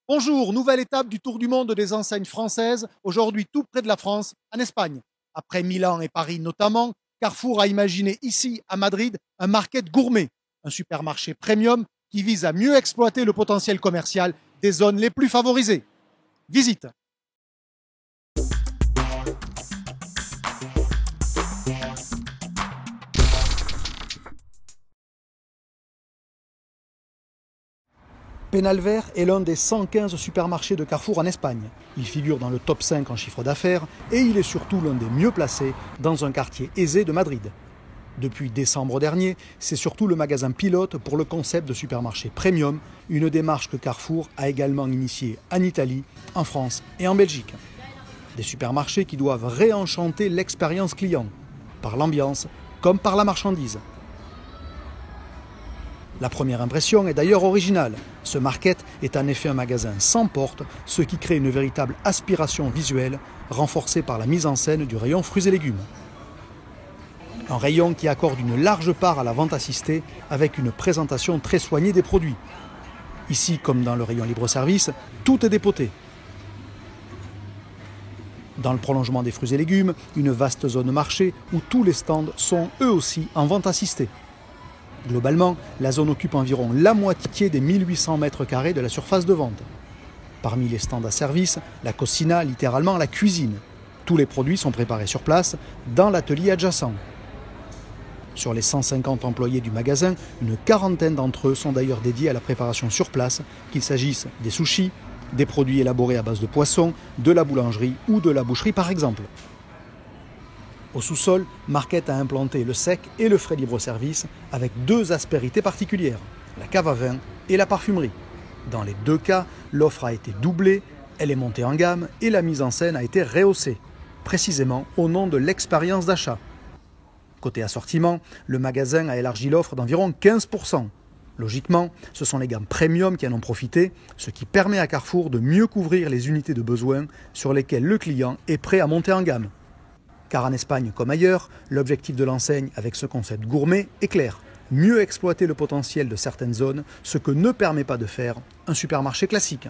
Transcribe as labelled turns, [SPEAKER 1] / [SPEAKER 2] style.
[SPEAKER 1] Bonjour, nouvelle étape du tour du monde des enseignes françaises, aujourd'hui tout près de la France, en Espagne. Après Milan et Paris notamment, Carrefour a imaginé ici, à Madrid, un market gourmet, un supermarché premium qui vise à mieux exploiter le potentiel commercial des zones les plus favorisées. Visite. Penalver est l'un des 115 supermarchés de Carrefour en Espagne. Il figure dans le top 5 en chiffre d'affaires et il est surtout l'un des mieux placés dans un quartier aisé de Madrid. Depuis décembre dernier, c'est surtout le magasin pilote pour le concept de supermarché premium, une démarche que Carrefour a également initiée en Italie, en France et en Belgique. Des supermarchés qui doivent réenchanter l'expérience client, par l'ambiance comme par la marchandise. La première impression est d'ailleurs originale. Ce market est en effet un magasin sans porte, ce qui crée une véritable aspiration visuelle, renforcée par la mise en scène du rayon fruits et légumes. Un rayon qui accorde une large part à la vente assistée, avec une présentation très soignée des produits. Ici, comme dans le rayon libre-service, tout est dépoté. Dans le prolongement des fruits et légumes, une vaste zone marché où tous les stands sont eux aussi en vente assistée. Globalement, la zone occupe environ la moitié des 1800 mètres carrés de la surface de vente. Parmi les stands à service, la cocina, littéralement la cuisine. Tous les produits sont préparés sur place, dans l'atelier adjacent. Sur les 150 employés du magasin, une quarantaine d'entre eux sont d'ailleurs dédiés à la préparation sur place, qu'il s'agisse des sushis, des produits élaborés à base de poisson, de la boulangerie ou de la boucherie par exemple. Au sous-sol, Market a implanté le sec et le frais libre-service avec deux aspérités particulières, la cave à vin et la parfumerie. Dans les deux cas, l'offre a été doublée, elle est montée en gamme et la mise en scène a été rehaussée, précisément au nom de l'expérience d'achat. Côté assortiment, le magasin a élargi l'offre d'environ 15%. Logiquement, ce sont les gammes premium qui en ont profité, ce qui permet à Carrefour de mieux couvrir les unités de besoin sur lesquelles le client est prêt à monter en gamme. Car en Espagne comme ailleurs, l'objectif de l'enseigne avec ce concept gourmet est clair. Mieux exploiter le potentiel de certaines zones, ce que ne permet pas de faire un supermarché classique.